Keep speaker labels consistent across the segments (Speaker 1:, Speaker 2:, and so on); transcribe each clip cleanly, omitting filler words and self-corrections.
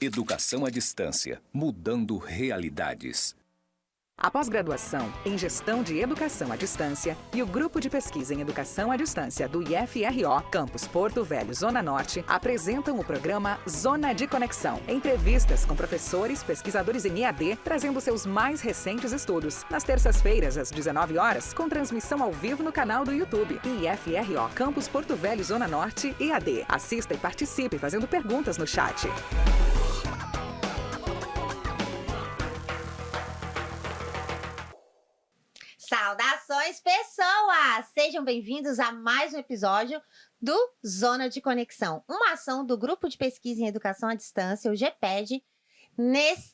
Speaker 1: Educação à distância, mudando realidades.
Speaker 2: A pós-graduação em Gestão de Educação à Distância e o Grupo de Pesquisa em Educação à Distância do IFRO, Campus Porto Velho, Zona Norte, apresentam o programa Zona de Conexão. Entrevistas com professores, pesquisadores em EAD, trazendo seus mais recentes estudos. Nas terças-feiras, às 19 horas, com transmissão ao vivo no canal do YouTube. IFRO, Campus Porto Velho, Zona Norte, EAD. Assista e participe fazendo perguntas no chat.
Speaker 3: Saudações, pessoas! Sejam bem-vindos a mais um episódio do Zona de Conexão, uma ação do Grupo de Pesquisa em Educação à Distância, o GPED,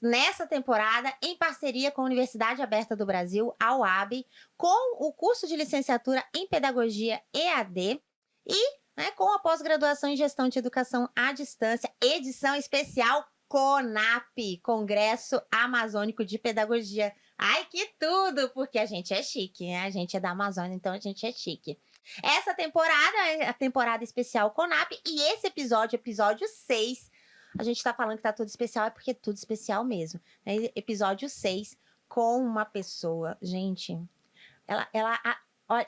Speaker 3: nessa temporada, em parceria com a Universidade Aberta do Brasil, a UAB, com o curso de licenciatura em Pedagogia EAD e com a pós-graduação em Gestão de Educação à Distância, edição especial CONAP, Congresso Amazônico de Pedagogia. Ai, que tudo! Porque a gente é chique, né? A gente é da Amazônia, então a gente é chique. Essa temporada é a temporada especial CONAP e esse episódio 6, a gente tá falando que tá tudo especial, é porque é tudo especial mesmo. É episódio 6, com uma pessoa, gente,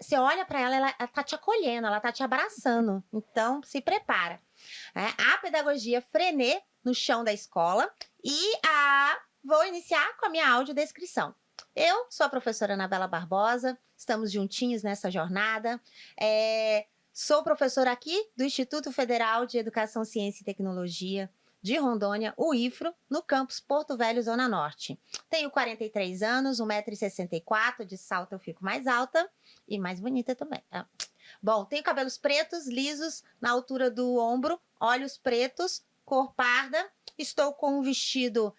Speaker 3: você olha pra ela, ela tá te acolhendo, ela tá te abraçando. Então, se prepara. A pedagogia Freinet no chão da escola e vou iniciar com a minha audiodescrição. Eu sou a professora Anabela Barbosa, estamos juntinhos nessa jornada. Sou professora aqui do Instituto Federal de Educação, Ciência e Tecnologia de Rondônia, o IFRO, no campus Porto Velho, Zona Norte. Tenho 43 anos, 1,64 m, de salto eu fico mais alta e mais bonita também. Bom, tenho cabelos pretos, lisos, na altura do ombro, olhos pretos, cor parda. Estou com um vestido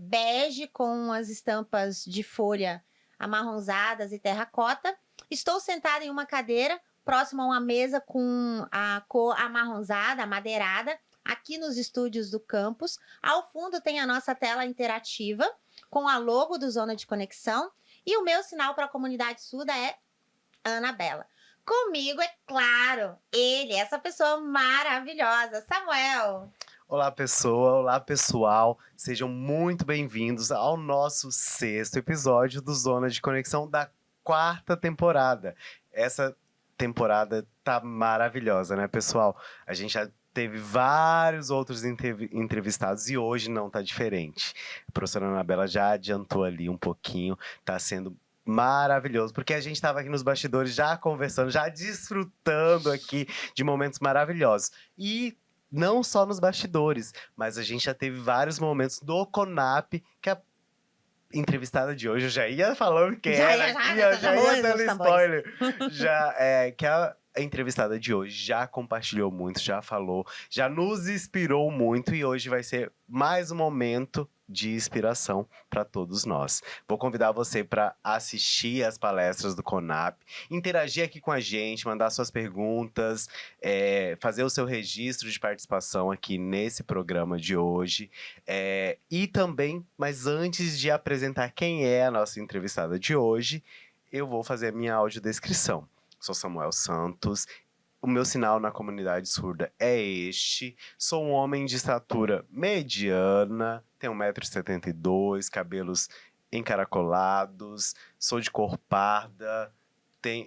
Speaker 3: bege com as estampas de folha amarronzadas e terracota. Estou sentada em uma cadeira próxima a uma mesa com a cor amarronzada, amadeirada, aqui nos estúdios do campus. Ao fundo tem a nossa tela interativa com a logo do Zona de Conexão e o meu sinal para a comunidade surda é Anabela. Comigo, é claro, essa pessoa maravilhosa, Samuel.
Speaker 4: Olá, olá, pessoal. Sejam muito bem-vindos ao nosso 6º episódio do Zona de Conexão da 4ª temporada. Essa temporada tá maravilhosa, né, pessoal? A gente já teve vários outros entrevistados e hoje não tá diferente. A professora Anabela já adiantou ali um pouquinho, tá sendo maravilhoso, porque a gente estava aqui nos bastidores já conversando, já desfrutando aqui de momentos maravilhosos. E não só nos bastidores, mas a gente já teve vários momentos do CONAP, que a entrevistada de hoje, eu já ia falando que já ia dando spoiler. Que a entrevistada de hoje já compartilhou muito, já falou, já nos inspirou muito e hoje vai ser mais um momento de inspiração para todos nós. Vou convidar você para assistir as palestras do CONAP, interagir aqui com a gente, mandar suas perguntas, fazer o seu registro de participação aqui nesse programa de hoje. E também, mas antes de apresentar quem é a nossa entrevistada de hoje, eu vou fazer a minha audiodescrição. Sou Samuel Santos. O meu sinal na comunidade surda é este. Sou um homem de estatura mediana, tenho 1,72 m, cabelos encaracolados, sou de cor parda,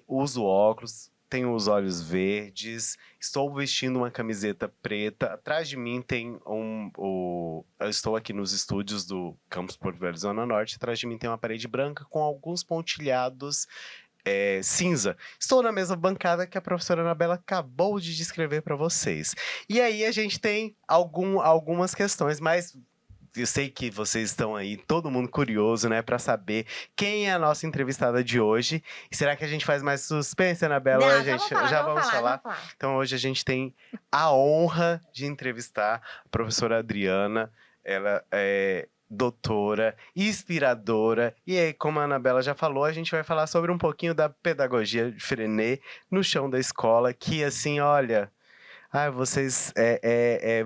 Speaker 4: uso óculos, tenho os olhos verdes, estou vestindo uma camiseta preta. Atrás de mim tem eu estou aqui nos estúdios do Campus Porto Velho, Zona Norte. Atrás de mim tem uma parede branca com alguns pontilhados cinza. Estou na mesma bancada que a professora Anabela acabou de descrever para vocês. E aí a gente tem algumas questões, mas eu sei que vocês estão aí, todo mundo curioso, né, para saber quem é a nossa entrevistada de hoje. E será que a gente faz mais suspense, Anabela?
Speaker 3: Não,
Speaker 4: gente
Speaker 3: já vamos falar.
Speaker 4: Então hoje a gente tem a honra de entrevistar a professora Adriana. Ela é doutora, inspiradora. E aí, como a Anabela já falou, a gente vai falar sobre um pouquinho da pedagogia de Freinet no chão da escola, que assim, olha, vocês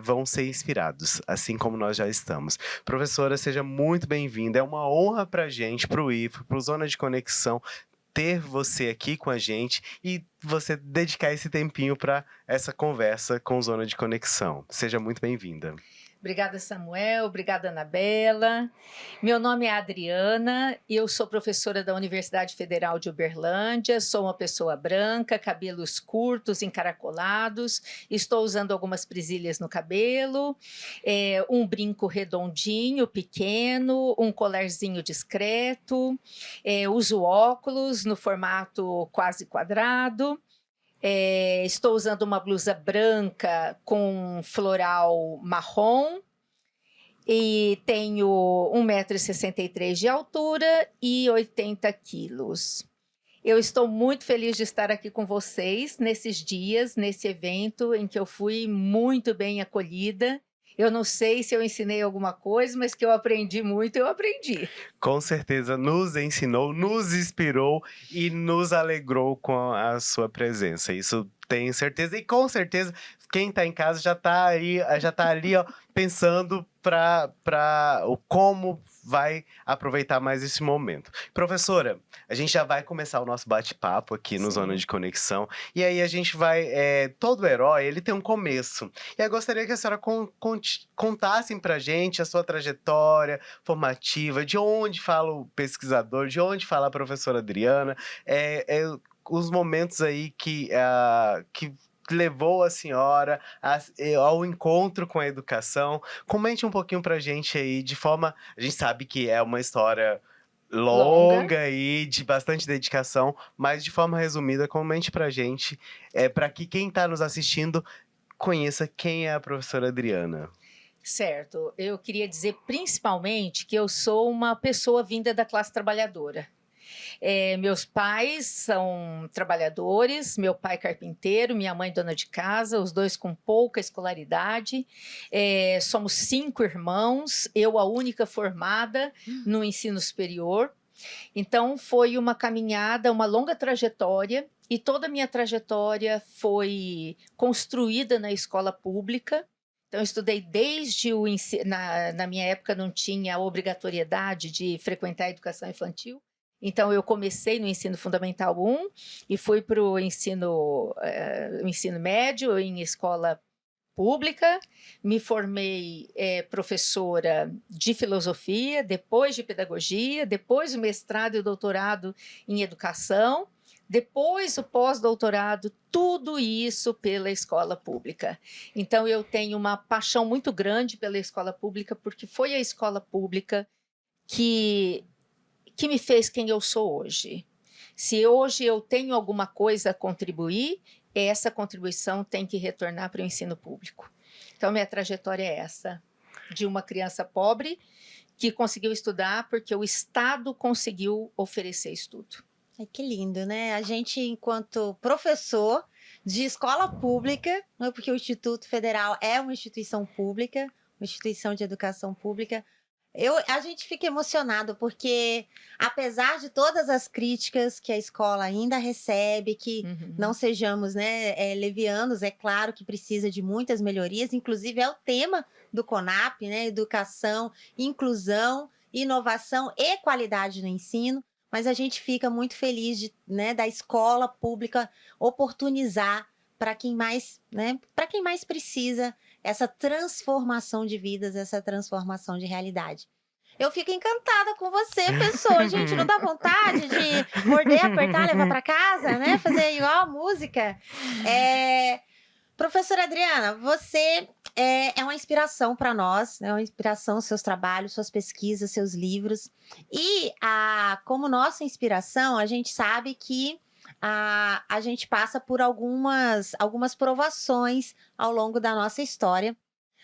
Speaker 4: vão ser inspirados, assim como nós já estamos. Professora, seja muito bem-vinda. É uma honra pra gente, pro IFRO, pro Zona de Conexão, ter você aqui com a gente e você dedicar esse tempinho para essa conversa com Zona de Conexão. Seja muito bem-vinda.
Speaker 5: Obrigada, Samuel. Obrigada, Anabela. Meu nome é Adriana, eu sou professora da Universidade Federal de Uberlândia, sou uma pessoa branca, cabelos curtos, encaracolados, estou usando algumas presilhas no cabelo, um brinco redondinho, pequeno, um colarzinho discreto, uso óculos no formato quase quadrado. Estou usando uma blusa branca com floral marrom e tenho 1,63 m de altura e 80 quilos. Eu estou muito feliz de estar aqui com vocês nesses dias, nesse evento em que eu fui muito bem acolhida. Eu não sei se eu ensinei alguma coisa, mas que eu aprendi muito, eu aprendi.
Speaker 4: Com certeza nos ensinou, nos inspirou e nos alegrou com a sua presença. Isso tenho certeza. E com certeza, quem está em casa já está ali, ó, pensando para o como vai aproveitar mais esse momento. Professora, a gente já vai começar o nosso bate-papo aqui no Zona de Conexão. E aí a gente vai... todo herói, ele tem um começo. E eu gostaria que a senhora contasse pra gente a sua trajetória formativa, de onde fala o pesquisador, de onde fala a professora Adriana, os momentos aí que levou a senhora ao encontro com a educação. Comente um pouquinho pra gente aí, de forma... A gente sabe que é uma história longa e de bastante dedicação, mas de forma resumida, comente pra gente, para que quem está nos assistindo conheça quem é a professora Adriana.
Speaker 5: Certo. Eu queria dizer principalmente que eu sou uma pessoa vinda da classe trabalhadora. Meus pais são trabalhadores, meu pai carpinteiro, minha mãe dona de casa, os dois com pouca escolaridade. Somos 5 irmãos, eu a única formada no ensino superior. Então foi uma caminhada, uma longa trajetória, e toda a minha trajetória foi construída na escola pública. Então, eu estudei desde o ensino... Na minha época não tinha a obrigatoriedade de frequentar a educação infantil. Então, eu comecei no ensino fundamental 1 e fui para o ensino médio em escola pública. Me formei professora de filosofia, depois de pedagogia, depois o mestrado e o doutorado em educação, depois o pós-doutorado, tudo isso pela escola pública. Então, eu tenho uma paixão muito grande pela escola pública, porque foi a escola pública que me fez quem eu sou hoje. Se hoje eu tenho alguma coisa a contribuir, essa contribuição tem que retornar para o ensino público. Então, minha trajetória é essa, de uma criança pobre que conseguiu estudar porque o Estado conseguiu oferecer estudo.
Speaker 3: Ai, que lindo, né? A gente, enquanto professor de escola pública, não é porque o Instituto Federal é uma instituição pública, uma instituição de educação pública, a gente fica emocionado, porque apesar de todas as críticas que a escola ainda recebe, que não sejamos, né, levianos, é claro que precisa de muitas melhorias, inclusive é o tema do CONAP, né, educação, inclusão, inovação e qualidade no ensino, mas a gente fica muito feliz da escola pública oportunizar para quem mais precisa essa transformação de vidas, essa transformação de realidade. Eu fico encantada com você, pessoa. Gente, não dá vontade de morder, apertar, levar para casa, né? Fazer igual a música. Professora Adriana, você é uma inspiração para nós, é uma inspiração, seus trabalhos, suas pesquisas, seus livros. E como nossa inspiração, a gente sabe que a gente passa por algumas provações ao longo da nossa história.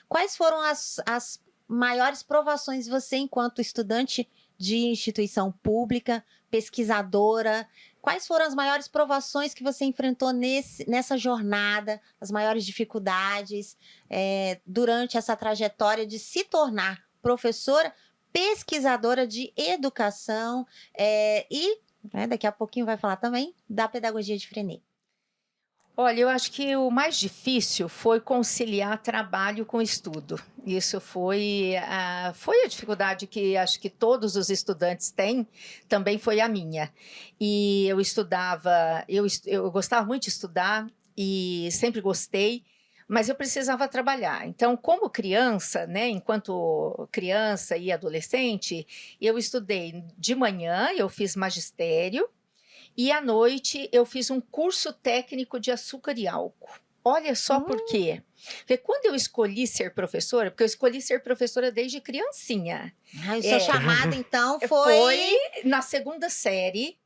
Speaker 3: Quais foram as maiores provações você, enquanto estudante de instituição pública, pesquisadora, quais foram as maiores provações que você enfrentou nessa jornada, as maiores dificuldades durante essa trajetória de se tornar professora, pesquisadora de educação daqui a pouquinho vai falar também da pedagogia de Freinet?
Speaker 5: Olha, eu acho que o mais difícil foi conciliar trabalho com estudo. Isso foi a dificuldade que acho que todos os estudantes têm, também foi a minha. E eu gostava muito de estudar e sempre gostei, mas eu precisava trabalhar. Então, como criança, né, enquanto criança e adolescente, eu estudei de manhã, eu fiz magistério, e à noite eu fiz um curso técnico de açúcar e álcool. Olha só por quê. Porque quando eu escolhi ser professora, porque eu escolhi ser professora desde criancinha.
Speaker 3: O seu chamado, então, foi...
Speaker 5: Foi na segunda série,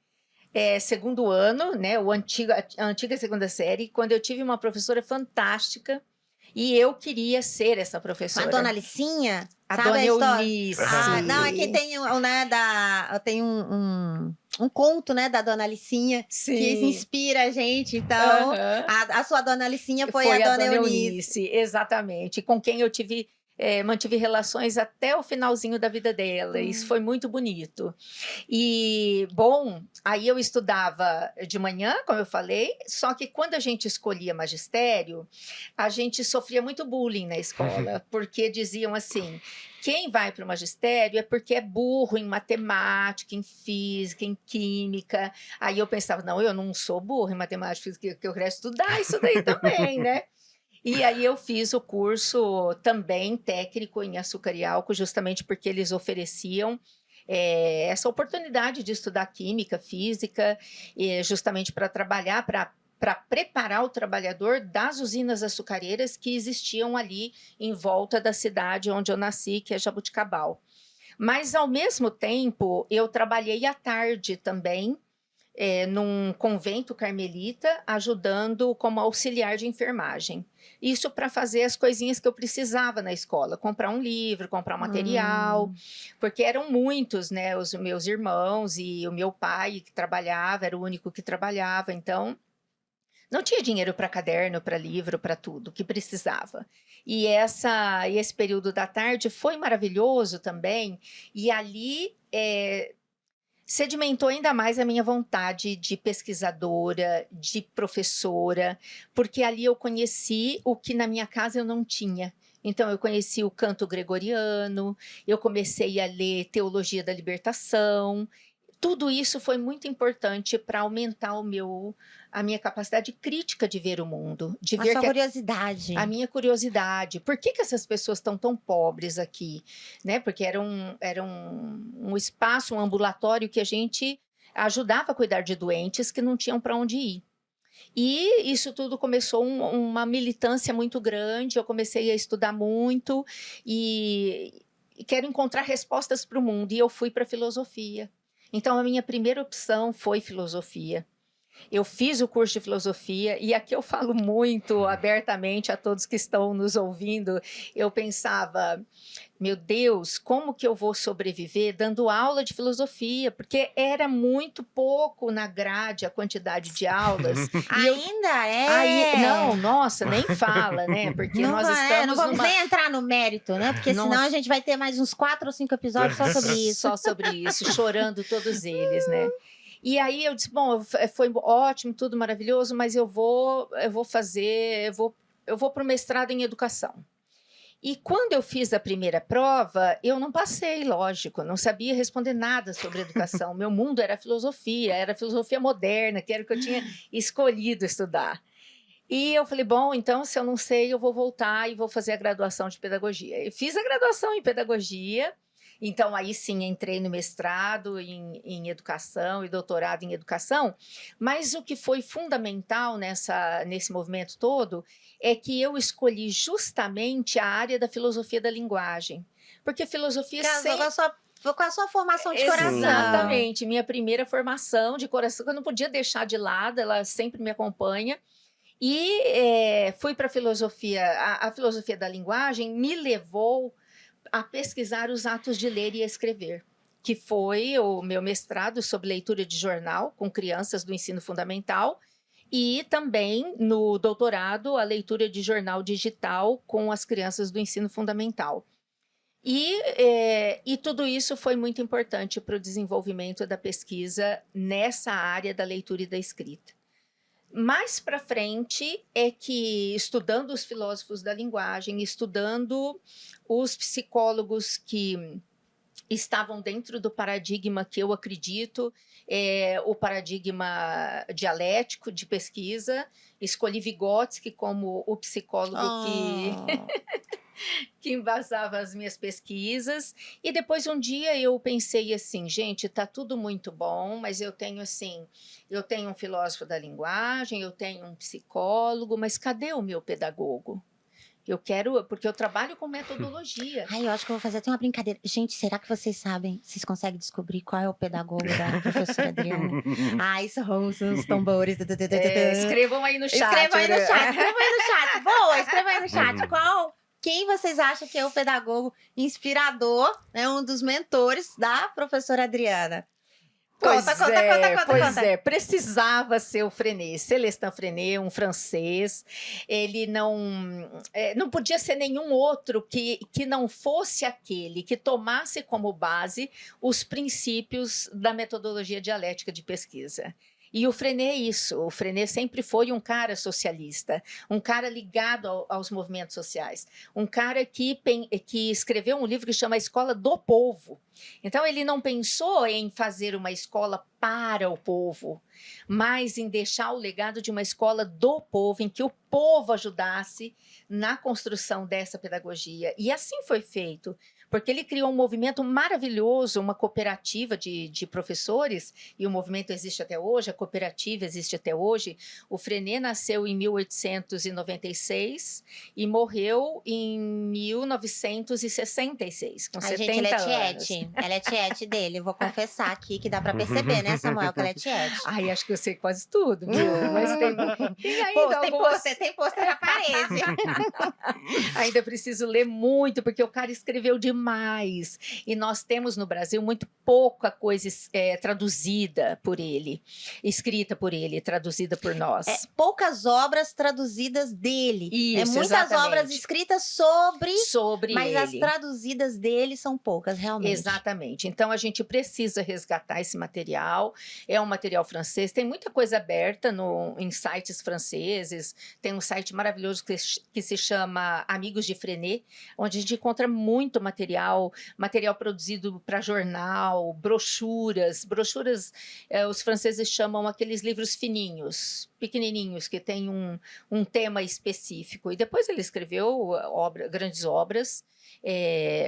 Speaker 5: segundo ano, né, a antiga segunda série, quando eu tive uma professora fantástica e eu queria ser essa professora.
Speaker 3: A dona Licinha?
Speaker 5: A
Speaker 3: sabe
Speaker 5: dona
Speaker 3: a história?
Speaker 5: Eunice.
Speaker 3: Não, é que tem, né, tem um conto, né, da dona Licinha,
Speaker 5: Sim.
Speaker 3: que inspira a gente. Então, a sua dona Licinha foi a dona Eunice.
Speaker 5: Exatamente, com quem eu mantive relações até o finalzinho da vida dela. Isso foi muito bonito. E, bom, aí eu estudava de manhã, como eu falei, só que quando a gente escolhia magistério, a gente sofria muito bullying na escola, porque diziam assim, quem vai para o magistério é porque é burro em matemática, em física, em química. Aí eu pensava, não, eu não sou burro em matemática, física, que eu quero estudar isso daí também, né? E aí eu fiz o curso também técnico em açúcar e álcool, justamente porque eles ofereciam essa oportunidade de estudar química, física, justamente para trabalhar, para preparar o trabalhador das usinas açucareiras que existiam ali em volta da cidade onde eu nasci, que é Jaboticabal. Mas, ao mesmo tempo, eu trabalhei à tarde também, num convento carmelita, ajudando como auxiliar de enfermagem. Isso para fazer as coisinhas que eu precisava na escola, comprar um livro, comprar um material, porque eram muitos, né, os meus irmãos e o meu pai que trabalhava, era o único que trabalhava, então não tinha dinheiro para caderno, para livro, para tudo que precisava. E esse período da tarde foi maravilhoso também, e ali sedimentou ainda mais a minha vontade de pesquisadora, de professora, porque ali eu conheci o que na minha casa eu não tinha. Então, eu conheci o canto gregoriano, eu comecei a ler Teologia da Libertação. Tudo isso foi muito importante para aumentar a minha capacidade crítica de ver o mundo, de ver que
Speaker 3: curiosidade.
Speaker 5: a minha curiosidade. Por que essas pessoas estão tão pobres aqui? Né? Porque era um espaço, um ambulatório que a gente ajudava a cuidar de doentes que não tinham para onde ir. E isso tudo começou uma militância muito grande, eu comecei a estudar muito e quero encontrar respostas para o mundo, e eu fui para filosofia. Então, a minha primeira opção foi filosofia. Eu fiz o curso de filosofia, e aqui eu falo muito abertamente a todos que estão nos ouvindo. Eu pensava, meu Deus, como que eu vou sobreviver dando aula de filosofia? Porque era muito pouco na grade a quantidade de aulas. Não, nossa, nem fala, né? Porque nós estamos
Speaker 3: não vamos nem entrar no mérito, né? Porque senão a gente vai ter mais uns 4 ou 5 episódios só sobre isso.
Speaker 5: Só sobre isso, chorando todos eles, né? E aí eu disse, bom, foi ótimo, tudo maravilhoso, mas eu vou para o mestrado em educação. E quando eu fiz a primeira prova, eu não passei, lógico, eu não sabia responder nada sobre educação. Meu mundo era filosofia moderna, que era o que eu tinha escolhido estudar. E eu falei, bom, então se eu não sei, eu vou voltar e vou fazer a graduação de pedagogia. Eu fiz a graduação em pedagogia. Então, aí sim, entrei no mestrado em educação e doutorado em educação, mas o que foi fundamental nesse movimento todo é que eu escolhi justamente a área da filosofia da linguagem, porque filosofia
Speaker 3: com a sua formação de coração.
Speaker 5: Exatamente, minha primeira formação de coração, que eu não podia deixar de lado, ela sempre me acompanha. E fui para a filosofia, a filosofia da linguagem me levou a pesquisar os atos de ler e escrever, que foi o meu mestrado sobre leitura de jornal com crianças do ensino fundamental, e também no doutorado a leitura de jornal digital com as crianças do ensino fundamental. E tudo isso foi muito importante para o desenvolvimento da pesquisa nessa área da leitura e da escrita. Mais para frente é que, estudando os filósofos da linguagem, estudando os psicólogos que estavam dentro do paradigma que eu acredito, o paradigma dialético de pesquisa. Escolhi Vygotsky como o psicólogo que embasava as minhas pesquisas. E depois um dia eu pensei assim, gente, tá tudo muito bom, mas eu tenho um filósofo da linguagem, eu tenho um psicólogo, mas cadê o meu pedagogo? Eu quero, porque eu trabalho com metodologia.
Speaker 3: Ai, eu acho que eu vou fazer até uma brincadeira. Gente, será que vocês conseguem descobrir qual é o pedagogo da professora Adriana? Ai, são os tambores.
Speaker 5: Escrevam aí no chat.
Speaker 3: Escrevam aí no chat, escrevam aí no chat. Boa, escrevam aí no chat. Quem vocês acham que é o pedagogo inspirador, né, um dos mentores da professora Adriana? Conta.
Speaker 5: Precisava ser o Freinet, Célestin Freinet, um francês. Ele não podia ser nenhum outro que não fosse aquele que tomasse como base os princípios da metodologia dialética de pesquisa. E o Freinet é isso, o Freinet sempre foi um cara socialista, um cara ligado aos movimentos sociais, um cara que escreveu um livro que chama A Escola do Povo. Então, ele não pensou em fazer uma escola para o povo, mas em deixar o legado de uma escola do povo, em que o povo ajudasse na construção dessa pedagogia. E assim foi feito, porque ele criou um movimento maravilhoso, uma cooperativa de professores, e o movimento existe até hoje, a cooperativa existe até hoje. O Freinet nasceu em 1896 e morreu em 1966, com 70
Speaker 3: gente,
Speaker 5: anos.
Speaker 3: Ela é tiete dele, eu vou confessar aqui que dá pra perceber, né, Samuel, que ela é tiete.
Speaker 5: Ai, acho que eu sei quase tudo, viu? Mas tem ainda
Speaker 3: tem pôster na parede.
Speaker 5: Ainda preciso ler muito, porque o cara escreveu demais. E nós temos no Brasil muito pouca coisa traduzida por ele, escrita por ele, traduzida por nós.
Speaker 3: Poucas obras traduzidas dele.
Speaker 5: Isso,
Speaker 3: muitas
Speaker 5: exatamente.
Speaker 3: obras escritas sobre
Speaker 5: mas
Speaker 3: ele. As traduzidas dele são poucas, realmente.
Speaker 5: Exatamente. Então, a gente precisa resgatar esse material. É um material francês. Tem muita coisa aberta em sites franceses. Tem um site maravilhoso que se chama Amigos de Freinet, onde a gente encontra muito material produzido para jornal, brochuras. Brochuras, os franceses chamam aqueles livros fininhos, pequenininhos, que tem um tema específico. E depois ele escreveu grandes obras,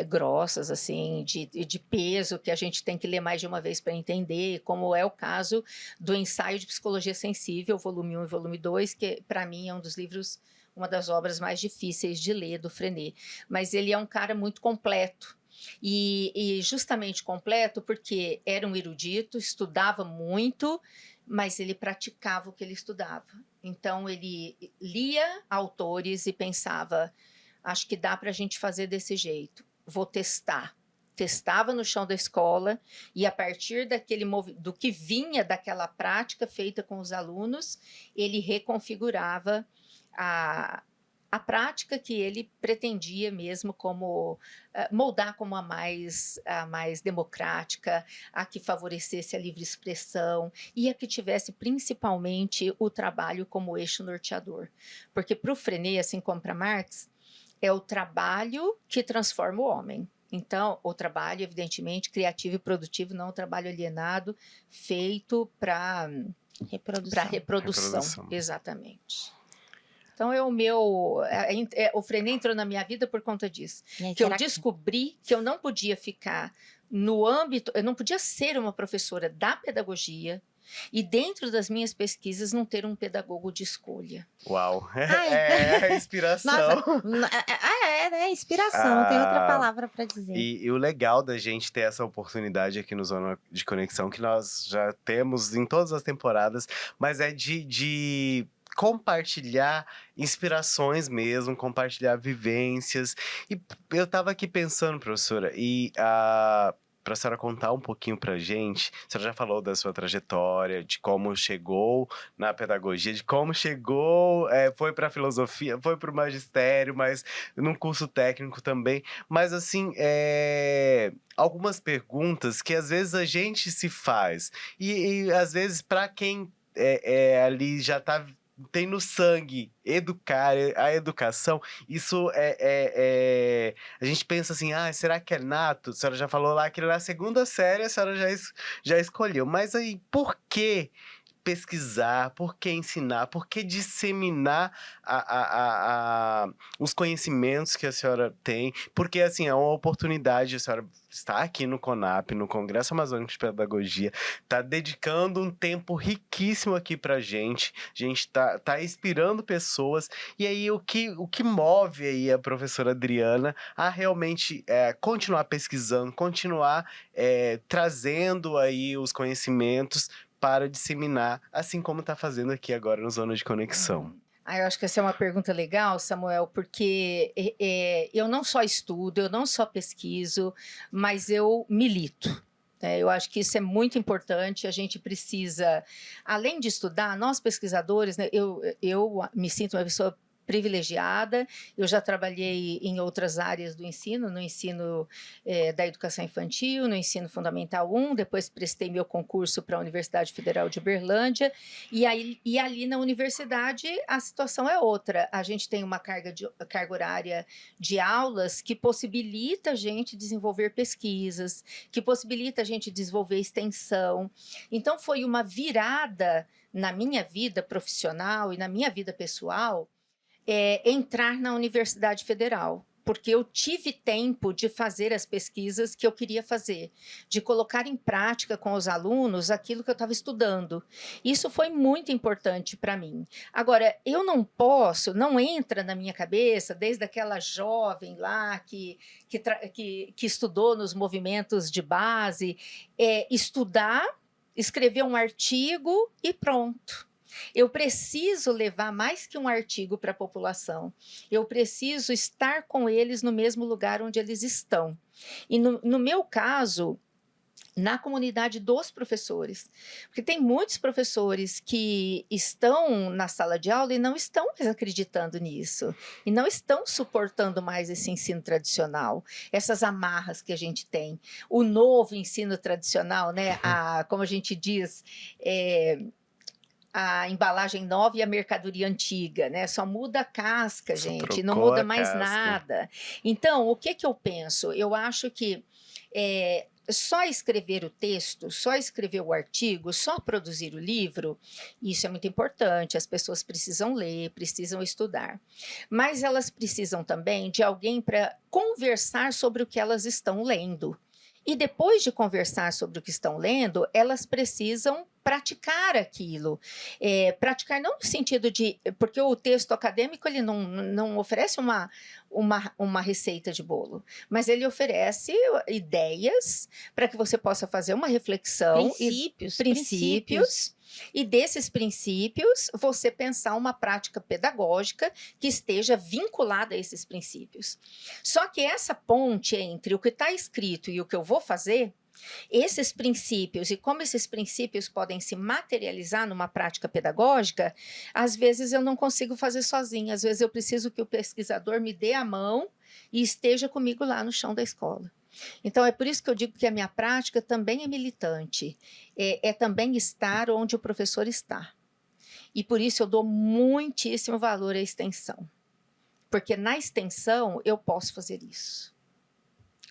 Speaker 5: grossas, assim, de peso, que a gente tem que ler mais de uma vez para entender, como é o caso do Ensaio de Psicologia Sensível, volume 1 e volume 2, que para mim é um dos livros, uma das obras mais difíceis de ler do Freinet. Mas ele é um cara muito completo. E justamente completo porque era um erudito, estudava muito, mas ele praticava o que ele estudava. Então, ele lia autores e pensava, acho que dá para a gente fazer desse jeito, vou testar. Testava no chão da escola e, a partir do que vinha daquela prática feita com os alunos, ele reconfigurava a prática que ele pretendia mesmo como moldar como a mais democrática, a que favorecesse a livre expressão e a que tivesse principalmente o trabalho como eixo norteador. Porque para o Freinet, assim como para Marx, é o trabalho que transforma o homem. Então, o trabalho, evidentemente, criativo e produtivo, não o trabalho alienado, feito para reprodução. Exatamente. Então, o Freinet entrou na minha vida por conta disso. Que eu descobri que eu não podia ficar no âmbito, eu não podia ser uma professora da pedagogia e, dentro das minhas pesquisas, não ter um pedagogo de escolha.
Speaker 4: Uau! É inspiração.
Speaker 3: Nossa, inspiração, não tem outra palavra para dizer.
Speaker 4: E o legal da gente ter essa oportunidade aqui no Zona de Conexão, que nós já temos em todas as temporadas, mas é de compartilhar inspirações mesmo, compartilhar vivências. E eu tava aqui pensando, professora, para a senhora contar um pouquinho pra gente, a senhora já falou da sua trajetória, de como chegou na pedagogia, de como chegou, foi para a filosofia, foi para o magistério, mas num curso técnico também. Mas, assim, algumas perguntas que às vezes a gente se faz. E às vezes, para quem ali já está tem no sangue educar, a educação, isso a gente pensa assim, será que é nato? A senhora já falou lá que na segunda série a senhora já escolheu, mas aí por que pesquisar, por que ensinar, por que disseminar os conhecimentos que a senhora tem? Porque, assim, é uma oportunidade, a senhora está aqui no CONAP, no Congresso Amazônico de Pedagogia, está dedicando um tempo riquíssimo aqui para a gente tá inspirando pessoas, e aí o que move aí a professora Adriana a realmente continuar pesquisando, continuar trazendo aí os conhecimentos para disseminar, assim como está fazendo aqui agora no Zona de Conexão.
Speaker 5: Eu acho que essa é uma pergunta legal, Samuel, porque eu não só estudo, eu não só pesquiso, mas eu milito. Eu acho que isso é muito importante. A gente precisa, além de estudar, nós pesquisadores, né, eu me sinto uma pessoa privilegiada. Eu já trabalhei em outras áreas do ensino, no ensino da educação infantil, no ensino fundamental 1, depois prestei meu concurso para a Universidade Federal de Uberlândia, e ali na universidade a situação é outra. A gente tem uma carga horária de aulas que possibilita a gente desenvolver pesquisas, que possibilita a gente desenvolver extensão. Então foi uma virada na minha vida profissional e na minha vida pessoal, entrar na Universidade Federal, porque eu tive tempo de fazer as pesquisas que eu queria fazer, de colocar em prática com os alunos aquilo que eu estava estudando. Isso foi muito importante para mim. Agora, eu não posso, não entra na minha cabeça, desde aquela jovem lá que estudou nos movimentos de base, estudar, escrever um artigo e pronto. Eu preciso levar mais que um artigo para a população. Eu preciso estar com eles no mesmo lugar onde eles estão. E no meu caso, na comunidade dos professores. Porque tem muitos professores que estão na sala de aula e não estão mais acreditando nisso. E não estão suportando mais esse ensino tradicional, essas amarras que a gente tem. O novo ensino tradicional, né? Como a gente diz, a embalagem nova e a mercadoria antiga, né? Só muda a casca, gente, não muda mais nada. Então, o que eu penso? Eu acho que só escrever o texto, só escrever o artigo, só produzir o livro, isso é muito importante, as pessoas precisam ler, precisam estudar. Mas elas precisam também de alguém para conversar sobre o que elas estão lendo. E depois de conversar sobre o que estão lendo, elas precisam praticar aquilo. Praticar não no sentido de... Porque o texto acadêmico ele não oferece uma receita de bolo, mas ele oferece ideias para que você possa fazer uma reflexão. Princípios. E desses princípios, você pensar uma prática pedagógica que esteja vinculada a esses princípios. Só que essa ponte entre o que está escrito e o que eu vou fazer, esses princípios e como esses princípios podem se materializar numa prática pedagógica, às vezes eu não consigo fazer sozinha, às vezes eu preciso que o pesquisador me dê a mão e esteja comigo lá no chão da escola. Então, é por isso que eu digo que a minha prática também é militante, é também estar onde o professor está. E por isso eu dou muitíssimo valor à extensão, porque na extensão eu posso fazer isso.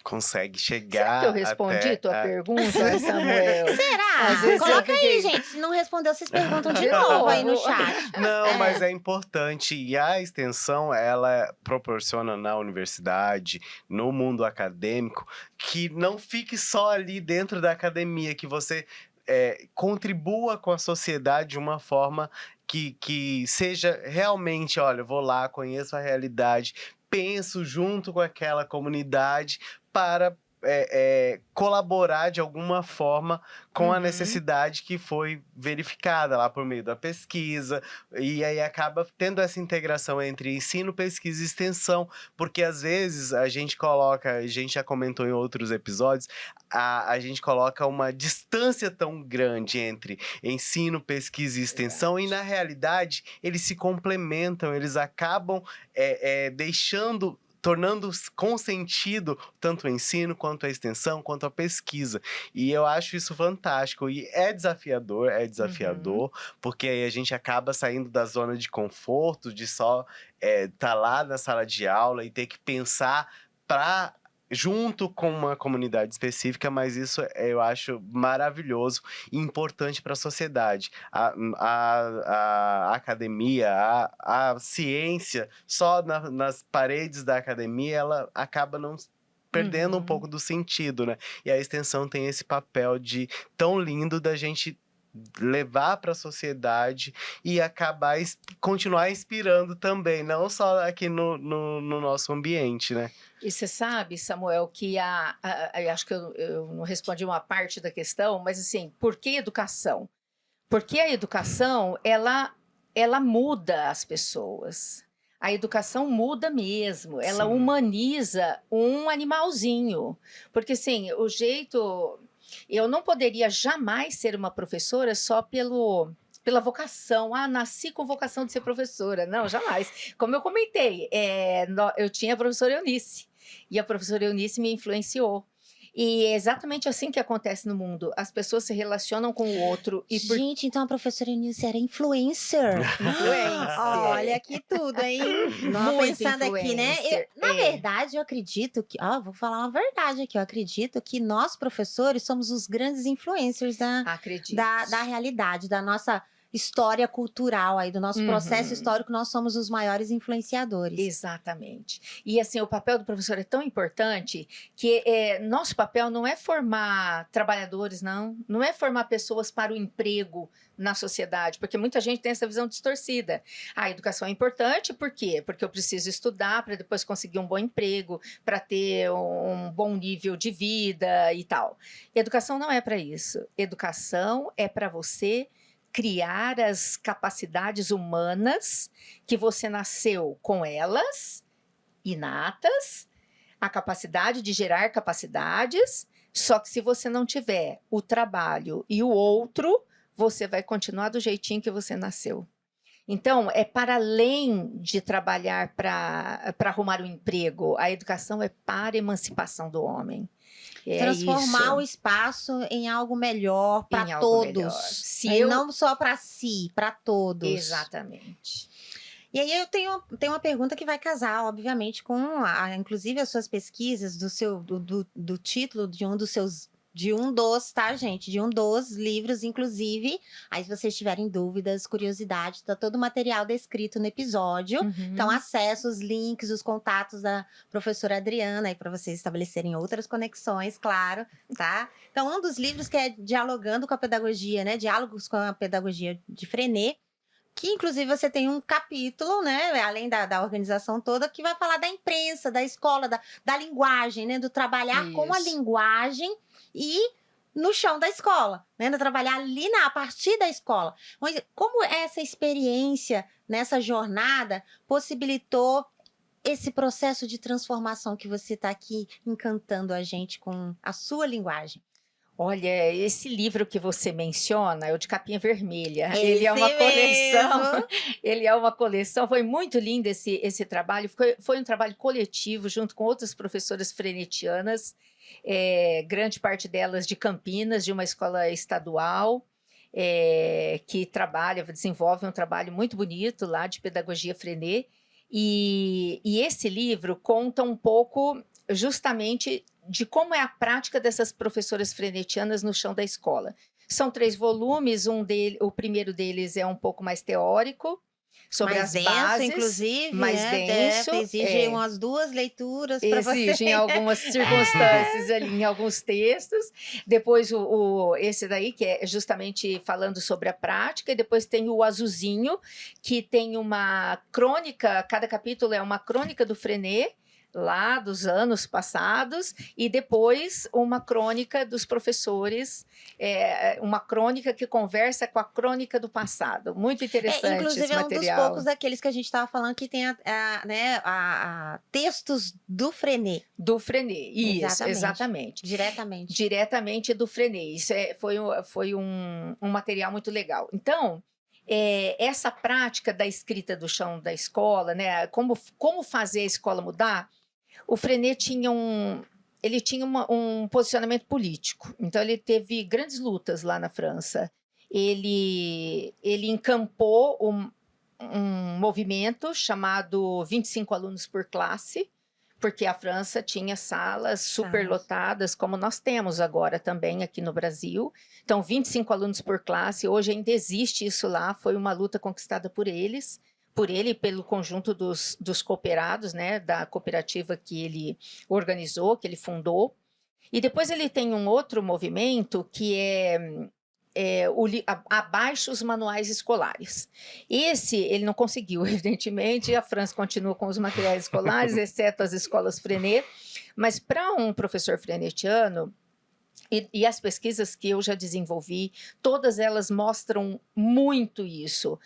Speaker 4: Consegue chegar.
Speaker 5: Será que eu respondi tua pergunta, Samuel?
Speaker 3: Será? Coloca aí, gente. Se não respondeu, vocês perguntam de novo aí no chat.
Speaker 4: Não, mas é importante. E a extensão, ela proporciona na universidade, no mundo acadêmico, que não fique só ali dentro da academia, que você contribua com a sociedade de uma forma que seja realmente, olha, eu vou lá, conheço a realidade, penso junto com aquela comunidade para colaborar de alguma forma com a necessidade que foi verificada lá por meio da pesquisa, e aí acaba tendo essa integração entre ensino, pesquisa e extensão, porque às vezes a gente já comentou em outros episódios, a gente coloca uma distância tão grande entre ensino, pesquisa e extensão, e na realidade eles se complementam, eles acabam deixando tornando com sentido tanto o ensino, quanto a extensão, quanto a pesquisa. E eu acho isso fantástico. E é desafiador, porque aí a gente acaba saindo da zona de conforto, de só estar lá na sala de aula e ter que pensar junto com uma comunidade específica, mas isso eu acho maravilhoso e importante para a sociedade. A academia, a ciência, só nas paredes da academia, ela acaba não perdendo um pouco do sentido, né? E a extensão tem esse papel de tão lindo da gente levar para a sociedade e acabar continuar inspirando também, não só aqui no nosso ambiente, né?
Speaker 5: E você sabe, Samuel, que eu acho que eu não respondi uma parte da questão, mas assim, por que educação? Porque a educação, ela muda as pessoas. A educação muda mesmo, ela
Speaker 4: Sim.
Speaker 5: humaniza um animalzinho. Porque, assim, o jeito... Eu não poderia jamais ser uma professora só pela vocação. Ah, nasci com vocação de ser professora. Não, jamais. Como eu comentei, eu tinha a professora Eunice. E a professora Eunice me influenciou. E é exatamente assim que acontece no mundo. As pessoas se relacionam com o outro.
Speaker 3: Gente, então a professora Eunice era influencer.
Speaker 5: Influencer.
Speaker 3: Olha que tudo, hein? Não,
Speaker 5: Muito
Speaker 3: pensando aqui, né?
Speaker 5: influencer,
Speaker 3: Na verdade, eu acredito que... vou falar uma verdade aqui. Eu acredito que nós, professores, somos os grandes influencers
Speaker 5: Acredito.
Speaker 3: da realidade, da nossa história cultural aí, do nosso processo histórico, nós somos os maiores influenciadores.
Speaker 5: Exatamente. E assim, o papel do professor é tão importante que nosso papel não é formar trabalhadores, não é formar pessoas para o emprego na sociedade, porque muita gente tem essa visão distorcida. A educação é importante, por quê? Porque eu preciso estudar para depois conseguir um bom emprego, para ter um bom nível de vida e tal. Educação não é para isso. Educação é para você criar as capacidades humanas que você nasceu com elas, inatas, a capacidade de gerar capacidades, só que se você não tiver o trabalho e o outro, você vai continuar do jeitinho que você nasceu. Então, é para além de trabalhar para arrumar um emprego, a educação é para a emancipação do homem.
Speaker 3: Transformar o espaço em algo melhor para todos. Não só para si, para todos.
Speaker 5: Exatamente.
Speaker 3: E aí eu tenho uma pergunta que vai casar, obviamente, com inclusive as suas pesquisas do título de um dos, tá, gente? De um dos livros, inclusive. Aí, se vocês tiverem dúvidas, curiosidade, tá todo o material descrito no episódio. Então, acesse os links, os contatos da professora Adriana aí para vocês estabelecerem outras conexões, claro, tá? Então, um dos livros que é Dialogando com a Pedagogia, né? Diálogos com a Pedagogia de Freinet, que inclusive você tem um capítulo, né, além da organização toda, que vai falar da imprensa, da escola, da linguagem, né, do trabalhar com a linguagem e no chão da escola, né, do trabalhar ali a partir da escola. Como essa experiência nessa jornada possibilitou esse processo de transformação que você está aqui encantando a gente com a sua linguagem?
Speaker 5: Olha, esse livro que você menciona é o de capinha vermelha. Ele é uma coleção. Ele é uma coleção. Foi muito lindo esse trabalho. Foi um trabalho coletivo junto com outras professoras frenetianas, grande parte delas de Campinas, de uma escola estadual, que desenvolve um trabalho muito bonito lá de pedagogia Freinet. E esse livro conta um pouco justamente de como é a prática dessas professoras frenetianas no chão da escola. São 3 volumes, o primeiro deles é um pouco mais teórico, sobre as bases,
Speaker 3: inclusive,
Speaker 5: mais denso.
Speaker 3: Exige umas 2 leituras para você.
Speaker 5: Exige em algumas circunstâncias ali, em alguns textos. Depois esse daí, que é justamente falando sobre a prática, e depois tem o azulzinho, que tem uma crônica, cada capítulo é uma crônica do Freinet, lá dos anos passados, e depois uma crônica dos professores, uma crônica que conversa com a crônica do passado. Muito interessante
Speaker 3: inclusive,
Speaker 5: esse material.
Speaker 3: Inclusive, é um dos poucos daqueles que a gente estava falando que tem textos do Freinet.
Speaker 5: Do Freinet, isso, exatamente. Diretamente do Freinet. Isso foi um material muito legal. Então, essa prática da escrita do chão da escola, né, como fazer a escola mudar, O Freinet tinha ele tinha um posicionamento político, então ele teve grandes lutas lá na França. Ele encampou um movimento chamado 25 alunos por classe, porque a França tinha salas superlotadas, como nós temos agora também aqui no Brasil. Então, 25 alunos por classe, hoje ainda existe isso lá, foi uma luta conquistada por ele e pelo conjunto dos cooperados, né, da cooperativa que ele organizou, que ele fundou. E depois ele tem um outro movimento que abaixo os manuais escolares. Esse ele não conseguiu, evidentemente, a França continua com os materiais escolares, exceto as escolas Freinet, mas para um professor frenetiano, e as pesquisas que eu já desenvolvi, todas elas mostram muito isso.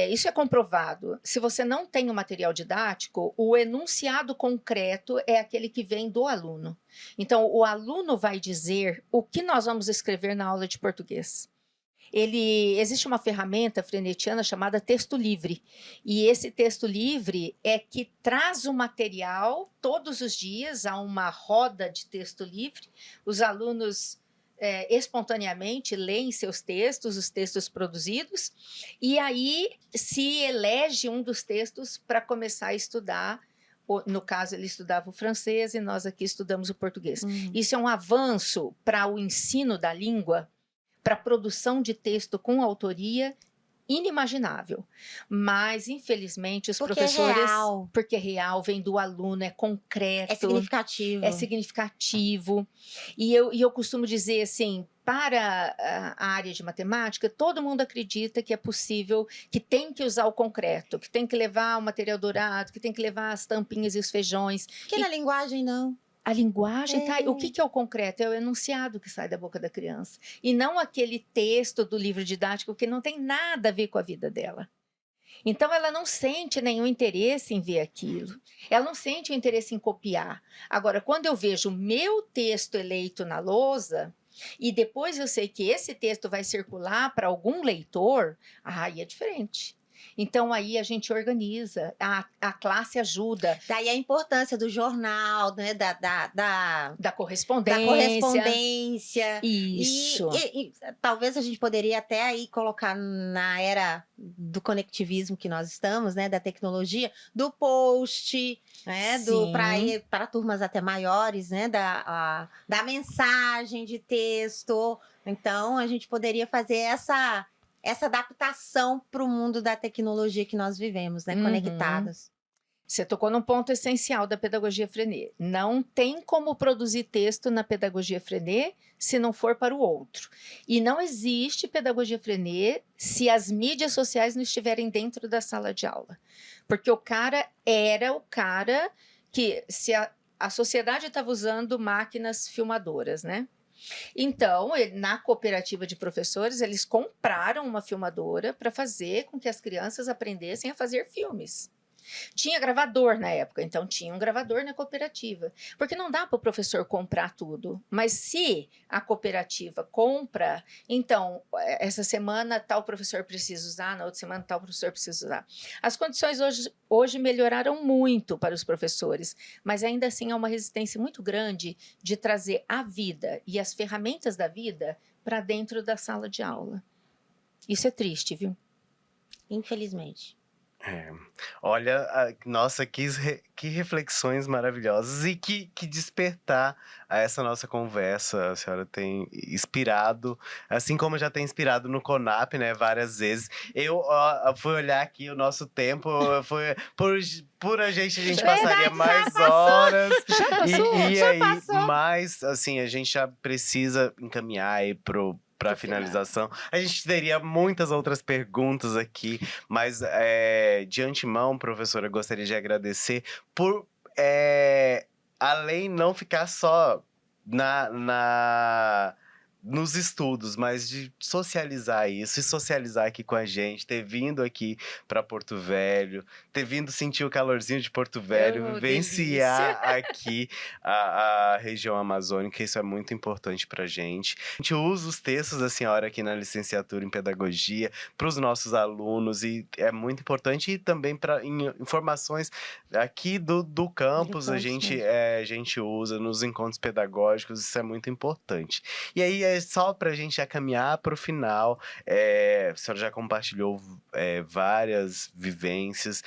Speaker 5: Isso é comprovado. Se você não tem o material didático, o enunciado concreto é aquele que vem do aluno. Então, o aluno vai dizer o que nós vamos escrever na aula de português. Existe uma ferramenta frenetiana chamada texto livre, e esse texto livre é que traz o material todos os dias, há uma roda de texto livre, os alunos espontaneamente leem seus textos, os textos produzidos, e aí se elege um dos textos para começar a estudar. No caso, ele estudava o francês e nós aqui estudamos o português. Isso é um avanço para o ensino da língua, para a produção de texto com autoria inimaginável. Mas, infelizmente, os professores... Porque é real, vem do aluno, é concreto.
Speaker 3: É significativo.
Speaker 5: É significativo. E eu costumo dizer assim, para a área de matemática, todo mundo acredita que é possível, que tem que usar o concreto, que tem que levar o material dourado, que tem que levar as tampinhas e os feijões.
Speaker 3: Que na linguagem, não.
Speaker 5: A linguagem, o que é o concreto? É o enunciado que sai da boca da criança. E não aquele texto do livro didático que não tem nada a ver com a vida dela. Então, ela não sente nenhum interesse em ver aquilo. Ela não sente o interesse em copiar. Agora, quando eu vejo o meu texto eleito na lousa, e depois eu sei que esse texto vai circular para algum leitor, aí é diferente. Então, aí a gente organiza, a classe ajuda.
Speaker 3: Daí a importância do jornal, né?
Speaker 5: Da correspondência.
Speaker 3: Da correspondência.
Speaker 5: Isso.
Speaker 3: E talvez a gente poderia até aí colocar na era do conectivismo que nós estamos, né? Da tecnologia, do post, né? Para turmas até maiores, né? Da mensagem de texto. Então, a gente poderia fazer essa adaptação para o mundo da tecnologia que nós vivemos, né? Conectados.
Speaker 5: Você tocou num ponto essencial da pedagogia Freinet. Não tem como produzir texto na pedagogia Freinet se não for para o outro. E não existe pedagogia Freinet se as mídias sociais não estiverem dentro da sala de aula. Porque o cara era o cara que... se a sociedade estava usando máquinas filmadoras, né? Então, na cooperativa de professores, eles compraram uma filmadora para fazer com que as crianças aprendessem a fazer filmes. Tinha gravador na época, então tinha um gravador na cooperativa. Porque não dá para o professor comprar tudo. Mas se a cooperativa compra, então, essa semana tal professor precisa usar, na outra semana tal professor precisa usar. As condições hoje melhoraram muito para os professores, mas ainda assim há uma resistência muito grande de trazer a vida e as ferramentas da vida para dentro da sala de aula. Isso é triste, viu?
Speaker 3: Infelizmente.
Speaker 4: Olha, nossa, que reflexões maravilhosas e que despertar a essa nossa conversa a senhora tem inspirado, assim como já tem inspirado no CONAP, né, várias vezes. Eu fui olhar aqui o nosso tempo, foi por a gente passaria mais horas. Mas assim, a gente já precisa encaminhar aí para finalização. A gente teria muitas outras perguntas aqui, mas de antemão, professora, eu gostaria de agradecer por, além não ficar só nos estudos, mas de socializar isso e socializar aqui com a gente, ter vindo aqui para Porto Velho, ter vindo sentir o calorzinho de Porto Velho,
Speaker 5: Oh,
Speaker 4: vivenciar aqui a região amazônica, isso é muito importante para a gente. A gente usa os textos da senhora aqui na licenciatura em pedagogia para os nossos alunos e é muito importante, e também para informações aqui do campus, a gente usa nos encontros pedagógicos, isso é muito importante. E aí, só para a gente já caminhar para o final, a senhora já compartilhou várias vivências.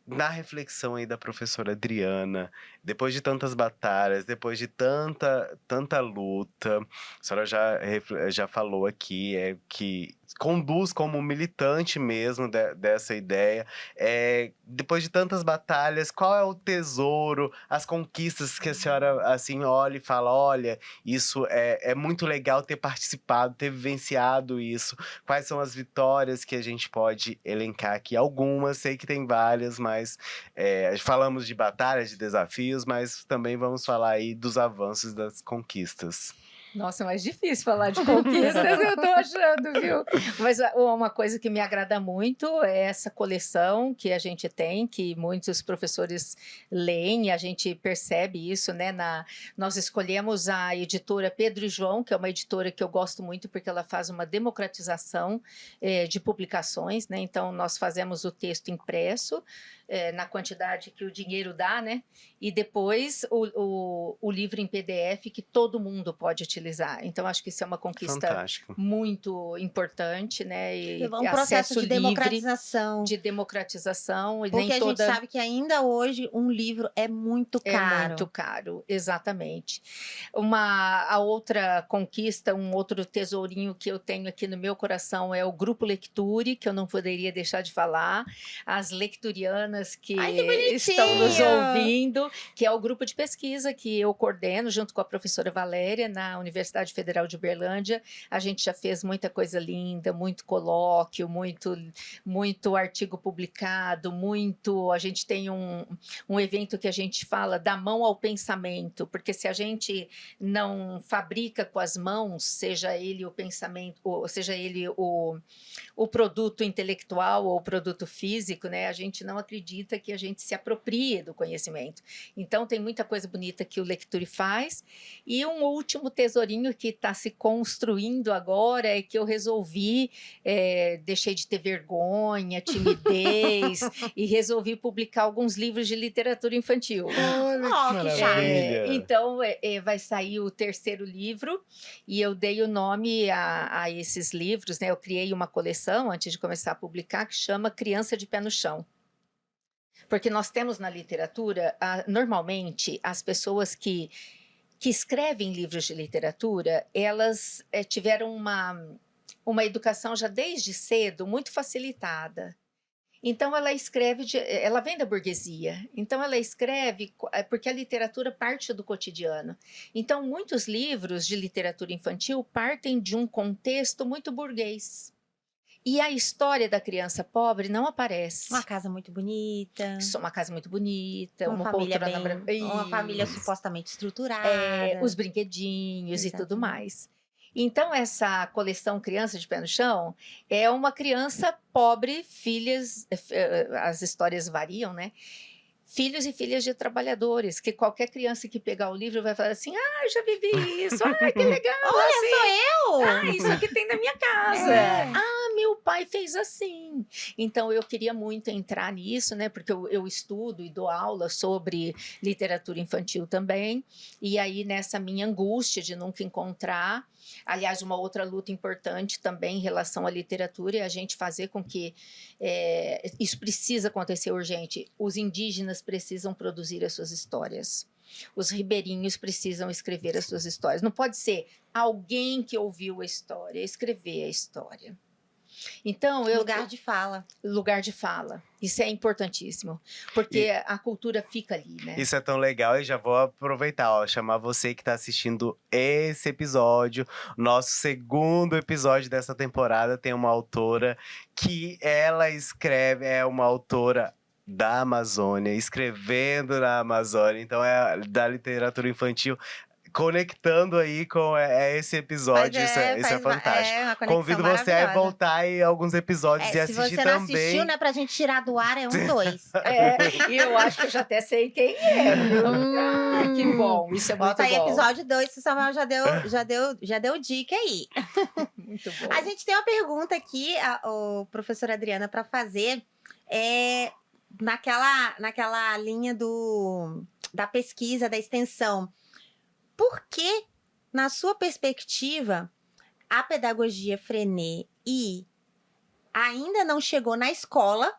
Speaker 4: Na reflexão aí da professora Adriana, depois de tantas batalhas, depois de tanta luta, a senhora já falou aqui que conduz como militante mesmo dessa ideia. Depois de tantas batalhas, qual é o tesouro, as conquistas que a senhora assim olha e fala, olha, isso é muito legal ter participado, ter vivenciado isso. Quais são as vitórias que a gente pode elencar aqui? Algumas, sei que tem várias, mas falamos de batalhas, de desafios, mas também vamos falar aí dos avanços, das conquistas.
Speaker 5: Nossa, é mais difícil falar de conquistas, eu tô achando, viu? Mas uma coisa que me agrada muito é essa coleção que a gente tem, que muitos professores leem, e a gente percebe isso, né? Nós escolhemos a editora Pedro e João, que é uma editora que eu gosto muito, porque ela faz uma democratização de publicações, né? Então, nós fazemos o texto impresso, na quantidade que o dinheiro dá, né? E depois o livro em PDF que todo mundo pode utilizar. Então, acho que isso é uma conquista
Speaker 4: Fantástico.
Speaker 5: Muito importante, né? E
Speaker 3: um processo de democratização.
Speaker 5: De democratização.
Speaker 3: Porque
Speaker 5: nem
Speaker 3: a gente sabe que ainda hoje um livro é muito caro.
Speaker 5: É muito caro, exatamente. A outra conquista, um outro tesourinho que eu tenho aqui no meu coração é o Grupo Lecture, que eu não poderia deixar de falar. As lecturianas que estão nos ouvindo, que é o grupo de pesquisa que eu coordeno junto com a professora Valéria na Universidade Federal de Uberlândia. A gente já fez muita coisa linda, muito colóquio, muito artigo publicado, a gente tem um evento que a gente fala da mão ao pensamento, porque se a gente não fabrica com as mãos, seja ele o pensamento, ou seja ele o produto intelectual ou o produto físico, né, a gente não acredita que a gente se aproprie do conhecimento. Então, tem muita coisa bonita que o Lecture faz. E um último tesourinho que está se construindo agora é que eu resolvi, deixei de ter vergonha, timidez, e resolvi publicar alguns livros de literatura infantil.
Speaker 4: Olha que maravilha!
Speaker 5: Então, vai sair o terceiro livro, e eu dei o nome a esses livros, né? Eu criei uma coleção, antes de começar a publicar, que chama Criança de Pé no Chão. Porque nós temos na literatura, normalmente, as pessoas que escrevem livros de literatura, elas tiveram uma educação já desde cedo muito facilitada. Então, ela vem da burguesia. Então, ela escreve porque a literatura parte do cotidiano. Então, muitos livros de literatura infantil partem de um contexto muito burguês. E a história da criança pobre não aparece.
Speaker 3: Uma casa muito bonita.
Speaker 5: Uma casa muito bonita.
Speaker 3: Uma família supostamente estruturada.
Speaker 5: Os brinquedinhos. Exatamente. E tudo mais. Então, essa coleção Criança de Pé no Chão é uma criança pobre, as histórias variam, né? Filhos e filhas de trabalhadores, que qualquer criança que pegar o livro vai falar assim, já vivi isso, que legal.
Speaker 3: Olha,
Speaker 5: assim,
Speaker 3: sou eu!
Speaker 5: Isso aqui tem na minha casa. Meu pai fez assim. Então, eu queria muito entrar nisso, né? Porque eu estudo e dou aula sobre literatura infantil também. E aí, nessa minha angústia de nunca encontrar, aliás, uma outra luta importante também em relação à literatura é a gente fazer com que isso precisa acontecer urgente. Os indígenas precisam produzir as suas histórias. Os ribeirinhos precisam escrever as suas histórias. Não pode ser alguém que ouviu a história, escrever a história. Então,
Speaker 3: lugar de fala.
Speaker 5: Lugar de fala. Isso é importantíssimo, porque a cultura fica ali, né?
Speaker 4: Isso é tão legal, e já vou aproveitar, chamar você que está assistindo esse episódio, nosso segundo episódio dessa temporada, tem uma autora que ela escreve, é uma autora da Amazônia, escrevendo na Amazônia, então é da literatura infantil. conectando aí com esse episódio, isso é fantástico.
Speaker 3: Uma conexão
Speaker 4: Convido você a
Speaker 3: maravilhosa.
Speaker 4: voltar em alguns episódios e
Speaker 3: Se
Speaker 4: assistir
Speaker 3: você não
Speaker 4: também.
Speaker 3: assistiu, né, pra gente tirar do ar, é 2.
Speaker 5: E eu acho que eu já até sei quem é, viu? Que bom, isso é muito
Speaker 3: Bota aí
Speaker 5: bom.
Speaker 3: episódio 2, que o Samuel já deu dica aí.
Speaker 5: Muito bom.
Speaker 3: A gente tem uma pergunta aqui, o professor Adriana, para fazer. Naquela linha da pesquisa, da extensão. Por que, na sua perspectiva, a pedagogia Freinet ainda não chegou na escola?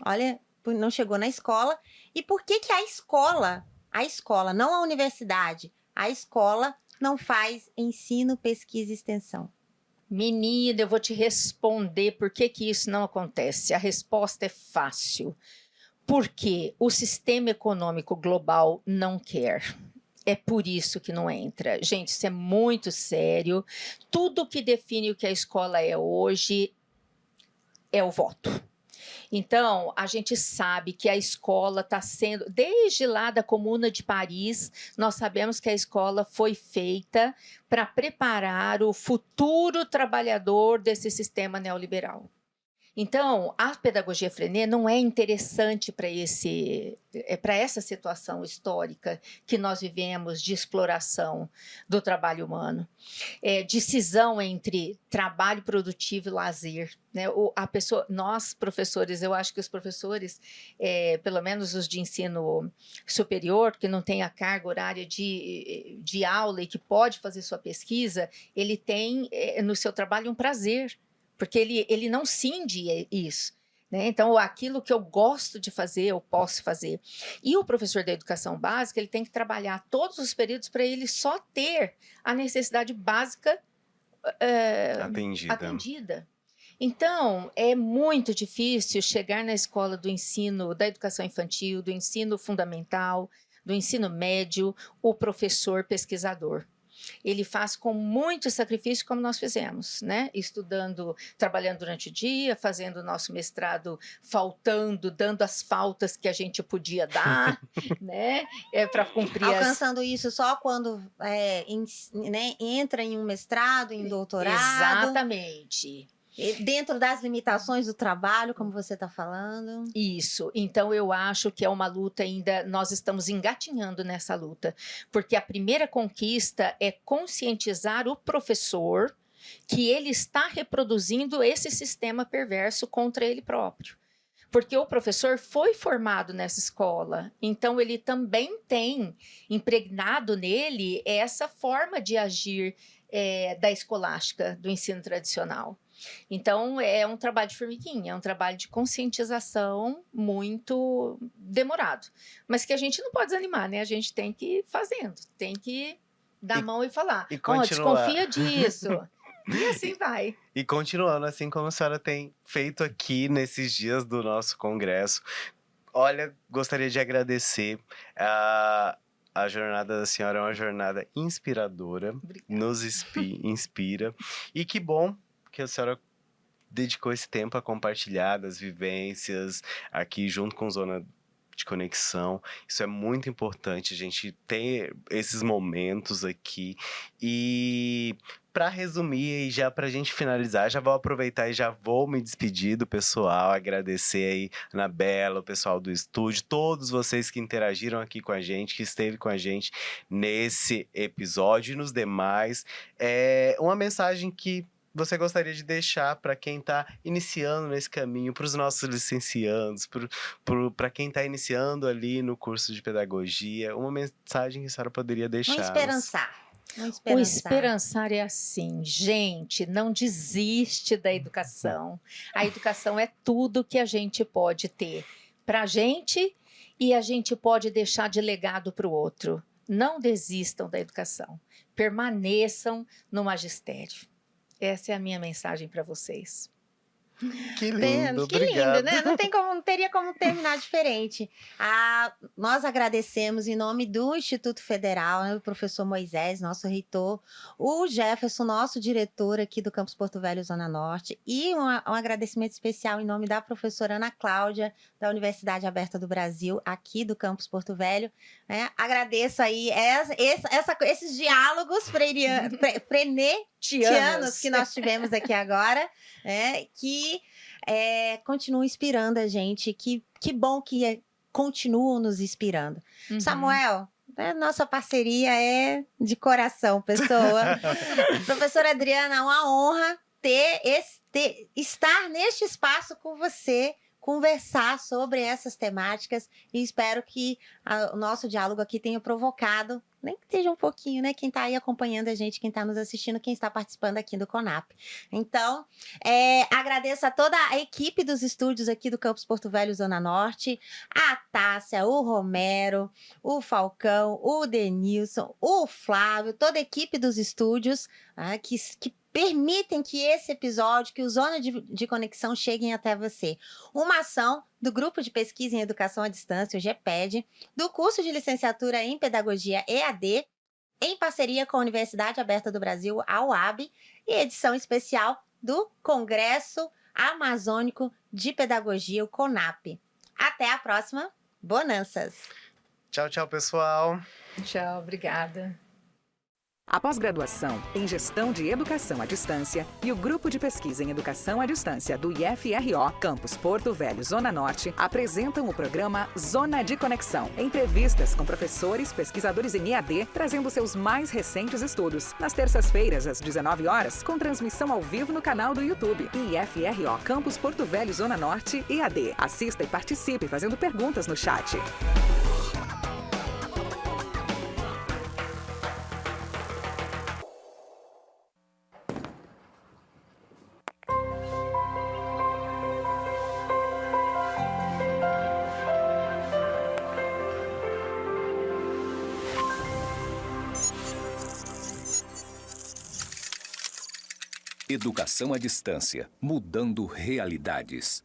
Speaker 3: Olha, não chegou na escola. E por que a escola, não a universidade, a escola não faz ensino, pesquisa e extensão?
Speaker 5: Menina, eu vou te responder por que isso não acontece. A resposta é fácil. Porque o sistema econômico global não quer. É por isso que não entra. Gente, isso é muito sério. Tudo que define o que a escola é hoje é o voto. Então, a gente sabe que a escola está sendo, desde lá da Comuna de Paris, nós sabemos que a escola foi feita para preparar o futuro trabalhador desse sistema neoliberal. Então, a pedagogia Freinet não é interessante para essa situação histórica que nós vivemos de exploração do trabalho humano. De cisão entre trabalho produtivo e lazer. Né? Nós, professores, eu acho que os professores, pelo menos os de ensino superior, que não tem a carga horária de aula e que pode fazer sua pesquisa, ele tem no seu trabalho um prazer, porque ele não cinde isso. Né? Então, aquilo que eu gosto de fazer, eu posso fazer. E o professor da educação básica, ele tem que trabalhar todos os períodos para ele só ter a necessidade básica atendida. Então, é muito difícil chegar na escola do ensino, da educação infantil, do ensino fundamental, do ensino médio, o professor pesquisador. Ele faz com muito sacrifício, como nós fizemos, né? Estudando, trabalhando durante o dia, fazendo o nosso mestrado, faltando, dando as faltas que a gente podia dar, né? Para cumprir
Speaker 3: alcançando isso só quando né, entra em um mestrado, em doutorado.
Speaker 5: Exatamente.
Speaker 3: Dentro das limitações do trabalho, como você está falando.
Speaker 5: Isso. Então, eu acho que é uma luta ainda, nós estamos engatinhando nessa luta, porque a primeira conquista é conscientizar o professor que ele está reproduzindo esse sistema perverso contra ele próprio. Porque o professor foi formado nessa escola, então ele também tem impregnado nele essa forma de agir da escolástica, do ensino tradicional. Então, é um trabalho de formiguinha, é um trabalho de conscientização muito demorado, mas que a gente não pode desanimar, né? A gente tem que ir fazendo, tem que dar a mão e falar, desconfia disso, e assim vai.
Speaker 4: E continuando assim como a senhora tem feito aqui nesses dias do nosso congresso, olha, gostaria de agradecer a jornada da senhora, é uma jornada inspiradora. Obrigada. Nos inspira, e que bom que a senhora dedicou esse tempo a compartilhar das vivências aqui junto com Zona de Conexão. Isso é muito importante, a gente ter esses momentos aqui. E para resumir e já para a gente finalizar, já vou aproveitar e já vou me despedir do pessoal, agradecer aí a Anabela, o pessoal do estúdio, todos vocês que interagiram aqui com a gente, que esteve com a gente nesse episódio e nos demais. Uma mensagem que você gostaria de deixar para quem está iniciando nesse caminho, para os nossos licenciandos, para quem está iniciando ali no curso de pedagogia, uma mensagem que a senhora poderia deixar?
Speaker 3: O
Speaker 5: esperançar é assim, gente, não desiste da educação. A educação é tudo que a gente pode ter para a gente e a gente pode deixar de legado para o outro. Não desistam da educação, permaneçam no magistério. Essa é a minha mensagem para vocês.
Speaker 4: Que lindo,
Speaker 3: Que
Speaker 4: obrigado.
Speaker 3: lindo, né? Não teria como terminar diferente. Nós agradecemos em nome do Instituto Federal, né, o professor Moisés, nosso reitor, o Jefferson, nosso diretor aqui do Campus Porto Velho, Zona Norte, e um agradecimento especial em nome da professora Ana Cláudia, da Universidade Aberta do Brasil, aqui do Campus Porto Velho. Né? Agradeço aí esses diálogos frenetianos que nós tivemos aqui agora, né? Que continuam inspirando a gente. Que bom que continuam nos inspirando.
Speaker 5: Uhum.
Speaker 3: Samuel, nossa parceria é de coração, pessoa. Professora Adriana, é uma honra estar neste espaço com você, conversar sobre essas temáticas, e espero que o nosso diálogo aqui tenha provocado, nem que seja um pouquinho, né? Quem está aí acompanhando a gente, quem está nos assistindo, quem está participando aqui do CONAP. Então, agradeço a toda a equipe dos estúdios aqui do Campus Porto Velho, Zona Norte, a Tássia, o Romero, o Falcão, o Denilson, o Flávio, toda a equipe dos estúdios, que permitem que esse episódio, que o Zona de Conexão cheguem até você. Uma ação do Grupo de Pesquisa em Educação à Distância, o GEPED, do curso de licenciatura em Pedagogia EAD, em parceria com a Universidade Aberta do Brasil, a UAB, e edição especial do Congresso Amazônico de Pedagogia, o CONAP. Até a próxima. Bonanças!
Speaker 4: Tchau, tchau, pessoal.
Speaker 5: Tchau, obrigada.
Speaker 2: A pós-graduação em Gestão de Educação à Distância e o Grupo de Pesquisa em Educação à Distância do IFRO, Campus Porto Velho, Zona Norte, apresentam o programa Zona de Conexão. Entrevistas com professores, pesquisadores em EAD, trazendo seus mais recentes estudos. Nas terças-feiras, às 19 horas, com transmissão ao vivo no canal do YouTube. IFRO, Campus Porto Velho, Zona Norte, EAD. Assista e participe fazendo perguntas no chat.
Speaker 1: Educação à distância, mudando realidades.